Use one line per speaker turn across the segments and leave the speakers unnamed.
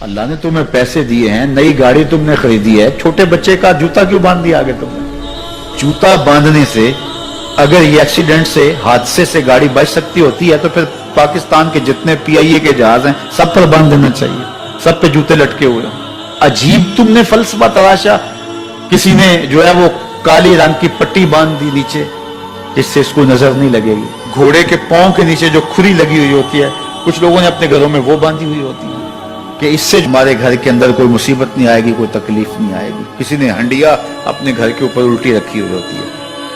اللہ نے تمہیں پیسے دیے ہیں, نئی گاڑی تم نے خریدی ہے, چھوٹے بچے کا جوتا کیوں باندھ دیا آگے تم نے؟ جوتا باندھنے سے اگر یہ ایکسیڈنٹ سے, حادثے سے گاڑی بچ سکتی ہوتی ہے تو پھر پاکستان کے جتنے پی آئی اے کے جہاز ہیں سب پر باندھ دینا چاہیے, سب پہ جوتے لٹکے ہوئے ہیں. عجیب تم نے فلسفہ تراشا. کسی نے جو ہے وہ کالی رنگ کی پٹی باندھ دی نیچے جس سے اس کو نظر نہیں لگے گی. گھوڑے کے پاؤں کے نیچے جو کھری لگی ہوئی ہوتی ہے کچھ لوگوں نے اپنے گھروں میں وہ باندھی ہوئی ہوتی ہے کہ اس سے ہمارے گھر کے اندر کوئی مصیبت نہیں آئے گی, کوئی تکلیف نہیں آئے گی. کسی نے ہنڈیا اپنے گھر کے اوپر الٹی رکھی ہوئی ہوتی ہے,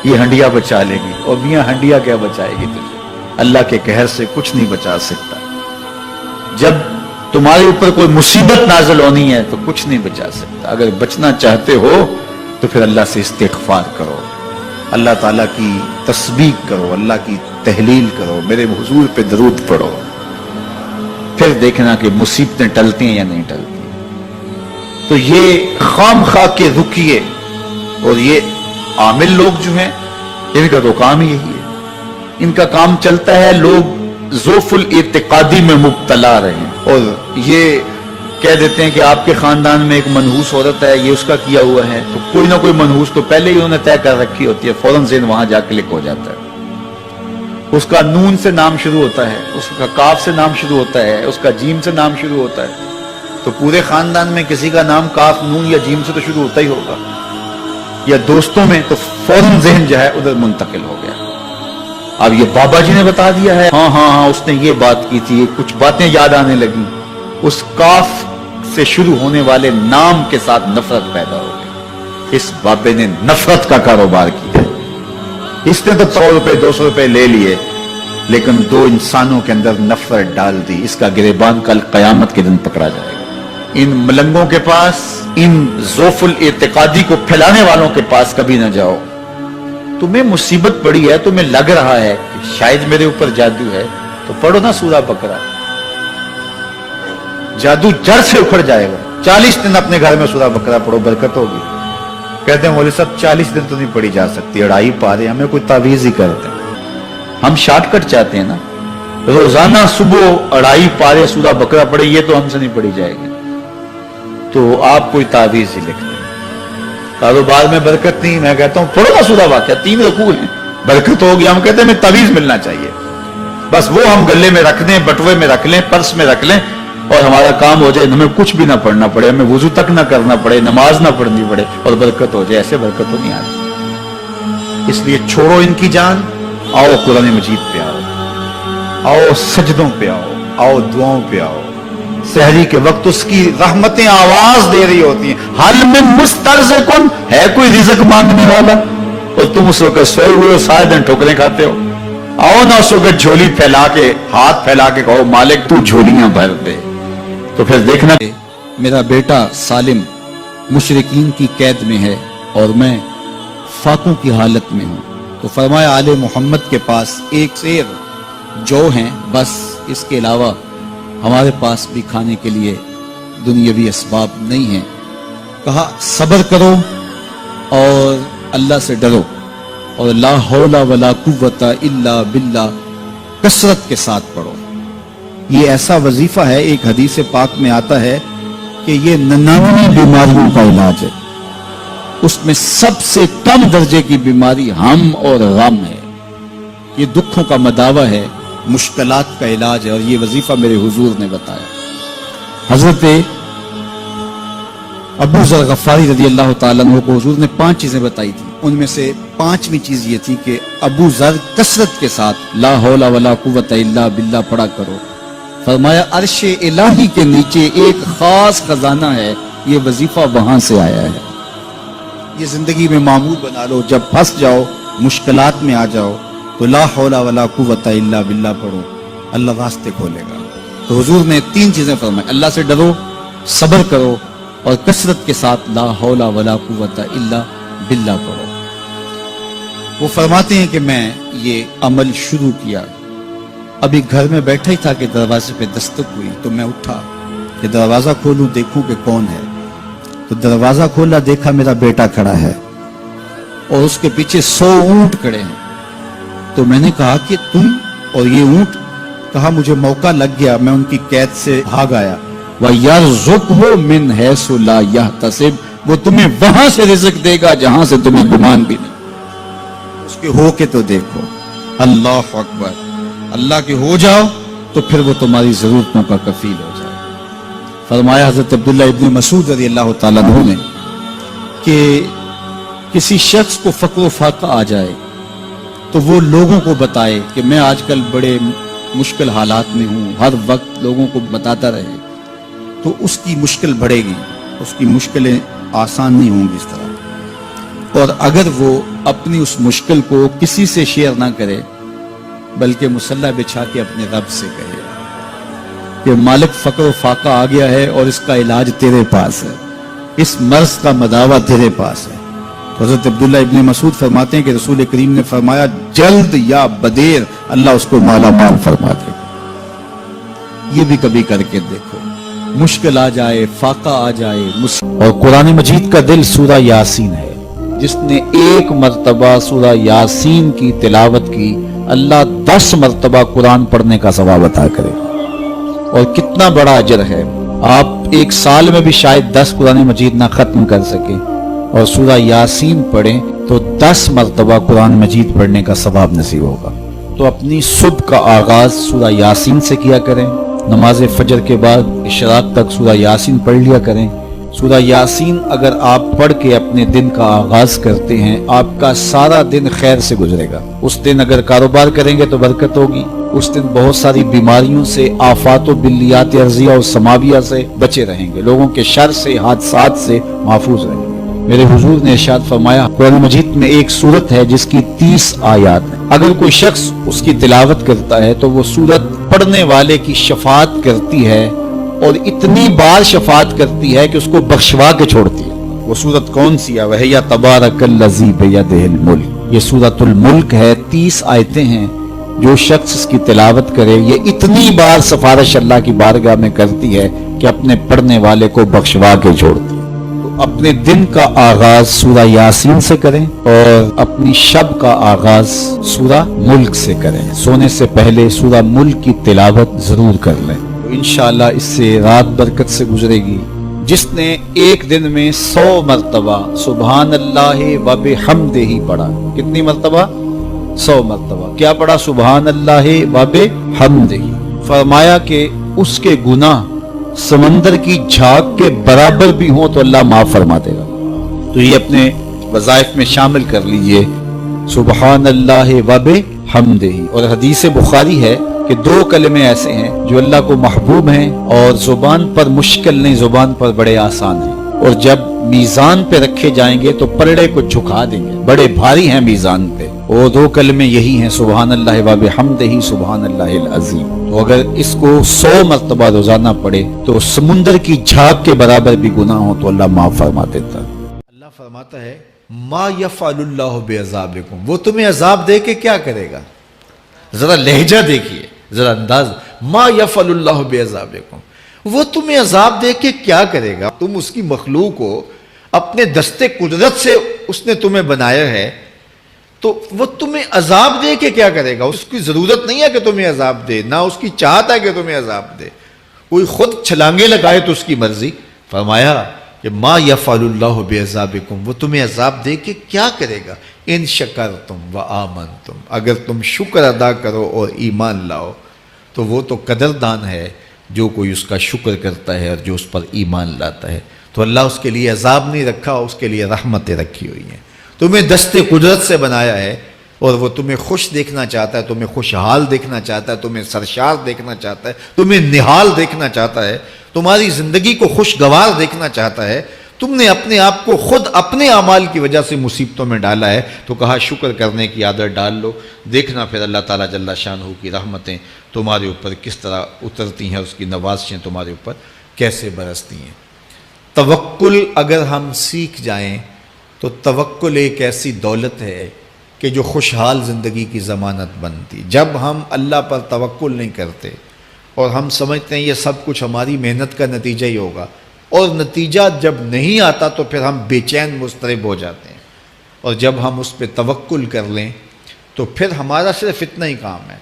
یہ ہنڈیا بچا لے گی. اور میاں ہنڈیا کیا بچائے گی تجھے؟ اللہ کے قہر سے کچھ نہیں بچا سکتا. جب تمہارے اوپر کوئی مصیبت نازل ہونی ہے تو کچھ نہیں بچا سکتا. اگر بچنا چاہتے ہو تو پھر اللہ سے استغفار کرو, اللہ تعالیٰ کی تسبیح کرو, اللہ کی تحلیل کرو, میرے حضور پہ درود پڑھو, پھر دیکھنا کہ مصیبتیں ٹلتی ہیں یا نہیں ٹلتی. تو یہ خام خواہ کے رکیے اور یہ عامل لوگ جو ہیں ان کا تو کام ہی یہی ہے. ان کا کام چلتا ہے لوگ ذوف الاعتقادی میں مبتلا رہے ہیں اور یہ کہہ دیتے ہیں کہ آپ کے خاندان میں ایک منحوس عورت ہے, یہ اس کا کیا ہوا ہے, تو کوئی نہ کوئی منحوس تو پہلے ہی انہوں نے طے کر رکھی ہوتی ہے, فوراً ذہن وہاں جا کلک ہو جاتا ہے. اس کا نون سے نام شروع ہوتا ہے, اس کا کاف سے نام شروع ہوتا ہے, اس کا جیم سے نام شروع ہوتا ہے, تو پورے خاندان میں کسی کا نام کاف, نون یا جیم سے تو شروع ہوتا ہی ہوگا, یا دوستوں میں, تو فوراً ذہن جو ہے ادھر منتقل ہو گیا. اب یہ بابا جی نے بتا دیا ہے, ہاں ہاں ہاں اس نے یہ بات کی تھی, کچھ باتیں یاد آنے لگی. اس کاف سے شروع ہونے والے نام کے ساتھ نفرت پیدا ہو گئی. اس بابے نے نفرت کا کاروبار کیا. اس نے تو 100 روپے 200 روپے لے لیے لیکن دو انسانوں کے اندر نفرت ڈال دی. اس کا گریبان کل قیامت کے دن پکڑا جائے گا. ان ملنگوں کے پاس, ان ذوف الاعتقادی کو پھیلانے والوں کے پاس کبھی نہ جاؤ. تمہیں مصیبت پڑی ہے, تمہیں لگ رہا ہے کہ شاید میرے اوپر جادو ہے, تو پڑھو نا سورہ بقرہ, جادو جڑ سے اکھڑ جائے گا. 40 دن اپنے گھر میں سورہ بقرہ پڑھو, برکت ہوگی. کہتے ہیں مولوی صاحب 40 دن تو نہیں پڑھی جا سکتی, 2.5 پارے, ہمیں کوئی تعویذ ہی کرتے ہیں. ہم شارٹ کٹ چاہتے ہیں نا, روزانہ صبح 2.5 پارے سورہ بقرہ پڑھے, یہ تو ہم سے نہیں پڑھی جائے گی. تو آپ کوئی تعویذ ہی لکھ دیں. کاروبار میں برکت نہیں, میں کہتا ہوں پڑھو نا سورہ واقعہ, 3 رکوع ہیں, برکت ہوگی. ہم کہتے ہیں ہمیں تعویذ ملنا چاہیے, بس وہ ہم گلے میں رکھ دیں, بٹوے میں رکھ لیں, پرس میں رکھ لیں اور ہمارا کام ہو جائے, ہمیں کچھ بھی نہ پڑھنا پڑے, ہمیں وضو تک نہ کرنا پڑے, نماز نہ پڑھنی پڑے اور برکت ہو جائے. ایسے برکت تو نہیں آتی. اس لیے چھوڑو ان کی جان, آؤ قرآن مجید پہ آؤ, آؤ سجدوں پہ آؤ, آؤ دعاؤں پہ آؤ. سحری کے وقت اس کی رحمتیں آواز دے رہی ہوتی ہیں, حل من مسترزقن, ہے کوئی رزق مانگنے والا, اور تم اس وقت سوئے ہوئے ہو, سارے دن ٹھوکریں کھاتے ہو. آؤ نا اس وقت جھولی پھیلا کے, ہاتھ پھیلا کے کہو مالک تو جھولیاں بھر دے. تو پھر دیکھنا, میرا بیٹا سالم مشرکین کی قید میں ہے اور میں فاقوں کی حالت میں ہوں. تو فرمایا آل محمد کے پاس ایک سیر جو ہیں, بس اس کے علاوہ ہمارے پاس بھی کھانے کے لیے دنیاوی اسباب نہیں ہیں. کہا صبر کرو اور اللہ سے ڈرو, اور لا حول ولا قوت الا باللہ کثرت کے ساتھ پڑھو. یہ ایسا وظیفہ ہے, ایک حدیث پاک میں آتا ہے کہ یہ 99 بیماریوں کا علاج ہے. اس میں سب سے کم درجے کی بیماری ہم اور غم ہے. یہ دکھوں کا مداوع ہے, مشکلات کا علاج ہے, اور یہ وظیفہ میرے حضور نے بتایا. حضرت ابو ذر غفاری رضی اللہ تعالیٰ عنہ کو حضور نے 5 چیزیں بتائی تھی. ان میں سے 5ویں چیز یہ تھی کہ ابو ذر کثرت کے ساتھ لا حول ولا قوت الا باللہ پڑھا کرو. فرمایا عرش الہی کے نیچے ایک خاص خزانہ ہے, یہ وظیفہ وہاں سے آیا ہے. یہ زندگی میں معمول بنا لو, جب پھنس جاؤ, مشکلات میں آ جاؤ تو لا حول ولا قوت الا باللہ پڑھو, اللہ راستے کھولے گا. تو حضور نے 3 چیزیں فرمائی, اللہ سے ڈرو, صبر کرو اور کثرت کے ساتھ لا حول ولا قوت الا باللہ پڑھو. وہ فرماتے ہیں کہ میں یہ عمل شروع کیا, ابھی گھر میں بیٹھا ہی تھا کہ دروازے پہ دستک ہوئی, تو میں اٹھا کہ دروازہ کھولوں دیکھوں کہ کون ہے. تو دروازہ کھولا, دیکھا میرا بیٹا کھڑا ہے اور اس کے پیچھے 100 اونٹ کھڑے ہیں. تو میں نے کہا کہ تم اور یہ اونٹ؟ کہا مجھے موقع لگ گیا, میں ان کی قید سے بھاگ آیا.
وَيَرْزُقْهُ مِنْ حَيْثُ لَا يَحْتَسِبُ، وہ تمہیں وہاں سے رزق دے گا جہاں سے تمہیں گمان بھی نہیں۔ اس کے ہو کے تو دیکھو، اللہ اکبر، اللہ کے ہو جاؤ تو پھر وہ تمہاری ضرورتوں کا کفیل ہو جائے۔ فرمایا حضرت عبداللہ ابن مسعود رضی اللہ تعالیٰ عنہ نے کہ کسی شخص کو فقر و فاقہ آ جائے تو وہ لوگوں کو بتائے کہ میں آج کل بڑے مشکل حالات میں ہوں، ہر وقت لوگوں کو بتاتا رہے تو اس کی مشکل بڑھے گی، اس کی مشکلیں آسان نہیں ہوں گی اس طرح۔ اور اگر وہ اپنی اس مشکل کو کسی سے شیئر نہ کرے بلکہ مصلی بچھا کے اپنے رب سے کہے کہ مالک فقر و فاقہ آ گیا ہے اور اس کا علاج تیرے پاس ہے، اس مرض کا مداوع تیرے پاس ہے۔ تو حضرت عبداللہ ابن مسعود فرماتے ہیں کہ رسول کریم نے فرمایا جلد یا بدیر اللہ اس کو مالا مال فرما دے گا۔ یہ بھی کبھی کر کے دیکھو، مشکل آ جائے، فاقہ آ جائے۔ اور قرآن مجید کا دل سورہ یاسین ہے، جس نے ایک مرتبہ سورہ یاسین کی تلاوت کی اللہ 10 مرتبہ قرآن پڑھنے کا ثواب عطا کرے۔ اور کتنا بڑا اجر ہے، آپ ایک سال میں بھی شاید 10 قرآن مجید نہ ختم کر سکیں اور سورہ یاسین پڑھیں تو 10 مرتبہ قرآن مجید پڑھنے کا ثواب نصیب ہوگا۔ تو اپنی صبح کا آغاز سورہ یاسین سے کیا کریں، نماز فجر کے بعد اشراق تک سورہ یاسین پڑھ لیا کریں۔ سورہ یاسین اگر آپ پڑھ کے اپنے دن کا آغاز کرتے ہیں آپ کا سارا دن خیر سے گزرے گا۔ اس دن اگر کاروبار کریں گے تو برکت ہوگی، اس دن بہت ساری بیماریوں سے، آفات و بلیات ارضیہ اور سماویہ سے بچے رہیں گے، لوگوں کے شر سے، حادثات سے محفوظ رہیں گے۔ میرے حضور نے ارشاد فرمایا قرآن مجید میں ایک سورت ہے جس کی 30 آیات ہیں، اگر کوئی شخص اس کی تلاوت کرتا ہے تو وہ سورت پڑھنے والے کی شفاعت کرتی ہے، اور اتنی بار شفاعت کرتی ہے کہ اس کو بخشوا کے چھوڑتی ہے۔ وہ سورت کون سی ہے؟ وَهِيَ تَبَارَكَ الَّذِي بِيَدِهِ الْمُلْكُ، یہ سورۃ الملک ہے، 30 آیتیں ہیں۔ جو شخص اس کی تلاوت کرے یہ اتنی بار سفارش اللہ کی بارگاہ میں کرتی ہے کہ اپنے پڑھنے والے کو بخشوا کے چھوڑتی ہے۔ تو اپنے دن کا آغاز سورہ یاسین سے کریں اور اپنی شب کا آغاز سورہ ملک سے کریں۔ سونے سے پہلے سورہ ملک کی تلاوت ضرور کر لیں، انشاءاللہ اس سے رات برکت سے گزرے گی۔ جس نے ایک دن میں 100 مرتبہ سبحان اللہ و بحمدہ پڑھا، کتنی مرتبہ؟ 100 مرتبہ کیا پڑھا؟ سبحان اللہ و بحمدہ، فرمایا کہ اس کے گناہ سمندر کی جھاگ کے برابر بھی ہوں تو اللہ معاف فرما دے گا۔ تو یہ اپنے وظائف میں شامل کر لیجئے، سبحان اللہ و بحمدہ۔ اور حدیث بخاری ہے کہ 2 کلمے ایسے ہیں جو اللہ کو محبوب ہیں اور زبان پر مشکل نہیں، زبان پر بڑے آسان ہیں، اور جب میزان پہ رکھے جائیں گے تو پلڑے کو جھکا دیں گے، بڑے بھاری ہیں میزان پہ۔ وہ 2 کلمے یہی ہیں، سبحان اللہ و بحمدہ، سبحان اللہ العظیم۔ تو اگر اس کو 100 مرتبہ روزانہ پڑھے تو سمندر کی جھاگ کے برابر بھی گناہ ہو تو اللہ معاف فرما دیتا ہے۔
اللہ فرماتا ہے ما یفعل اللہ بعذابکم، وہ تمہیں عذاب دے کے کیا کرے گا؟ ذرا لہجہ دیکھیے، ذرا انداز، ما یفعل اللہ بعذابکم، وہ تمہیں عذاب دے کے کیا کرے گا؟ تم اس کی مخلوق ہو، اپنے دستے قدرت سے اس نے تمہیں بنایا ہے، تو وہ تمہیں عذاب دے کے کیا کرے گا؟ اس کی ضرورت نہیں ہے کہ تمہیں عذاب دے، نہ اس کی چاہت ہے کہ تمہیں عذاب دے، کوئی خود چھلانگے لگائے تو اس کی مرضی۔ فرمایا کہ ما یفعل اللہ بعذابکم، وہ تمہیں عذاب دے کے کیا کرے گا؟ ان شکرتم و آمنتم، اگر تم شکر ادا کرو اور ایمان لاؤ تو وہ تو قدردان ہے جو کوئی اس کا شکر کرتا ہے اور جو اس پر ایمان لاتا ہے۔ تو اللہ اس کے لیے عذاب نہیں رکھا، اس کے لیے رحمتیں رکھی ہوئی ہیں۔ تمہیں دستے قدرت سے بنایا ہے اور وہ تمہیں خوش دیکھنا چاہتا ہے، تمہیں خوشحال دیکھنا چاہتا ہے، تمہیں سرشار دیکھنا چاہتا ہے، تمہیں نہال دیکھنا چاہتا ہے، تمہاری زندگی کو خوشگوار دیکھنا چاہتا ہے۔ تم نے اپنے آپ کو خود اپنے اعمال کی وجہ سے مصیبتوں میں ڈالا ہے، تو کہا شکر کرنے کی عادت ڈال لو، دیکھنا پھر اللہ تعالیٰ جل شانہ کی رحمتیں تمہارے اوپر کس طرح اترتی ہیں، اس کی نوازشیں تمہارے اوپر کیسے برستی ہیں۔ توکل اگر ہم سیکھ جائیں تو توکل ایک ایسی دولت ہے کہ جو خوشحال زندگی کی ضمانت بنتی۔ جب ہم اللہ پر توکل نہیں کرتے اور ہم سمجھتے ہیں یہ سب کچھ ہماری محنت کا نتیجہ ہی ہوگا، اور نتیجہ جب نہیں آتا تو پھر ہم بے چین مضطرب ہو جاتے ہیں، اور جب ہم اس پہ توکل کر لیں تو پھر ہمارا صرف اتنا ہی کام ہے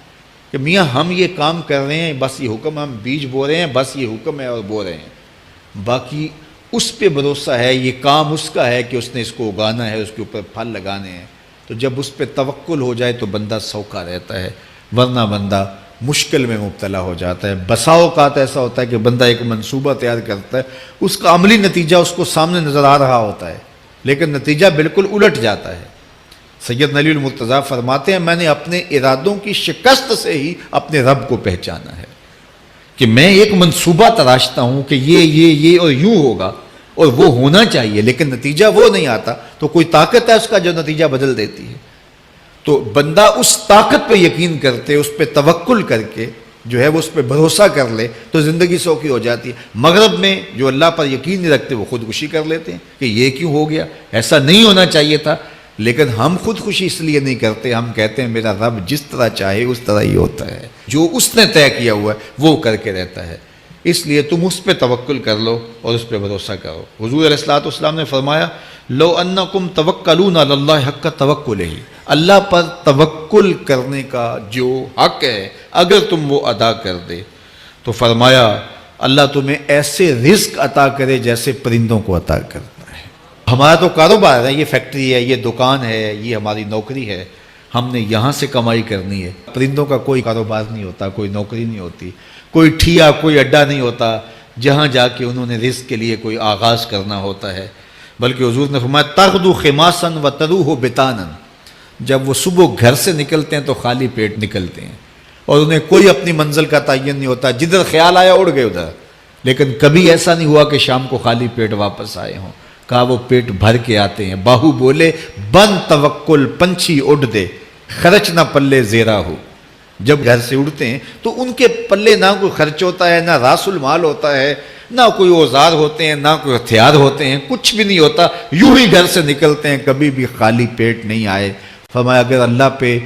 کہ میاں ہم یہ کام کر رہے ہیں، بس یہ حکم، ہم بیج بو رہے ہیں، بس یہ حکم ہے اور بو رہے ہیں، باقی اس پہ بھروسہ ہے، یہ کام اس کا ہے کہ اس نے اس کو اگانا ہے، اس کے اوپر پھل لگانے ہیں۔ تو جب اس پہ توکل ہو جائے تو بندہ سوکھا رہتا ہے، ورنہ بندہ مشکل میں مبتلا ہو جاتا ہے۔ بسا اوقات ایسا ہوتا ہے کہ بندہ ایک منصوبہ تیار کرتا ہے، اس کا عملی نتیجہ اس کو سامنے نظر آ رہا ہوتا ہے، لیکن نتیجہ بالکل الٹ جاتا ہے۔ سید علی المرتضیٰ فرماتے ہیں میں نے اپنے ارادوں کی شکست سے ہی اپنے رب کو پہچانا ہے، کہ میں ایک منصوبہ تراشتا ہوں کہ یہ اور یوں ہوگا اور وہ ہونا چاہیے، لیکن نتیجہ وہ نہیں آتا، تو کوئی طاقت ہے اس کا جو نتیجہ بدل دیتی ہے۔ تو بندہ اس طاقت پہ یقین کرتے، اس پہ توکل کر کے جو ہے وہ اس پہ بھروسہ کر لے تو زندگی سوکھی ہو جاتی ہے۔ مغرب میں جو اللہ پر یقین نہیں رکھتے وہ خودکشی کر لیتے ہیں کہ یہ کیوں ہو گیا، ایسا نہیں ہونا چاہیے تھا، لیکن ہم خودکشی اس لیے نہیں کرتے، ہم کہتے ہیں میرا رب جس طرح چاہے اس طرح ہی ہوتا ہے، جو اس نے طے کیا ہوا ہے وہ کر کے رہتا ہے، اس لیے تم اس پہ توکل کر لو اور اس پہ بھروسہ کرو۔ حضور علیہ الصلوۃ والسلام نے فرمایا لو انکم توکلون علی اللہ حق توکلہ، اللہ پر توکل کرنے کا جو حق ہے اگر تم وہ ادا کر دے تو فرمایا اللہ تمہیں ایسے رزق عطا کرے جیسے پرندوں کو عطا کرتا ہے۔ ہمارا تو کاروبار ہے، یہ فیکٹری ہے، یہ دکان ہے، یہ ہماری نوکری ہے، ہم نے یہاں سے کمائی کرنی ہے۔ پرندوں کا کوئی کاروبار نہیں ہوتا، کوئی نوکری نہیں ہوتی، کوئی ٹھیا، کوئی اڈا نہیں ہوتا جہاں جا کے انہوں نے رزق کے لیے کوئی آغاز کرنا ہوتا ہے، بلکہ حضور نے فرمایا تغدو خماسا وتروح بطانا، جب وہ صبح گھر سے نکلتے ہیں تو خالی پیٹ نکلتے ہیں اور انہیں کوئی اپنی منزل کا تعین نہیں ہوتا، جدھر خیال آیا اڑ گئے ادھر، لیکن کبھی ایسا نہیں ہوا کہ شام کو خالی پیٹ واپس آئے ہوں، کہا وہ پیٹ بھر کے آتے ہیں۔ باہو بولے بن توکل پنچھی اڑ دے، خرچ نہ پلے زیرا ہو، جب گھر سے اڑتے ہیں تو ان کے پلے نہ کوئی خرچ ہوتا ہے، نہ راس المال ہوتا ہے، نہ کوئی اوزار ہوتے ہیں، نہ کوئی ہتھیار ہوتے ہیں، کچھ بھی نہیں ہوتا، یوں ہی گھر سے نکلتے ہیں، کبھی بھی خالی پیٹ نہیں آئے۔ فرمایا اگر اللہ پہ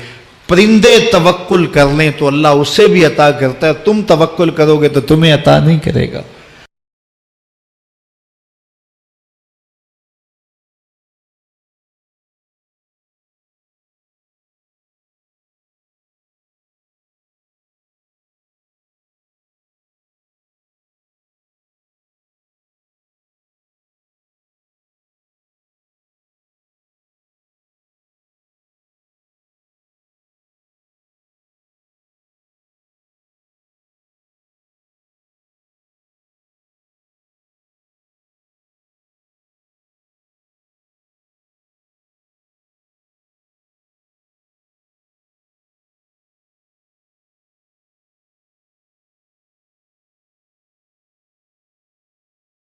پرندے توکل کر لیں تو اللہ اسے بھی عطا کرتا ہے، تم توکل کرو گے تو تمہیں عطا نہیں کرے گا۔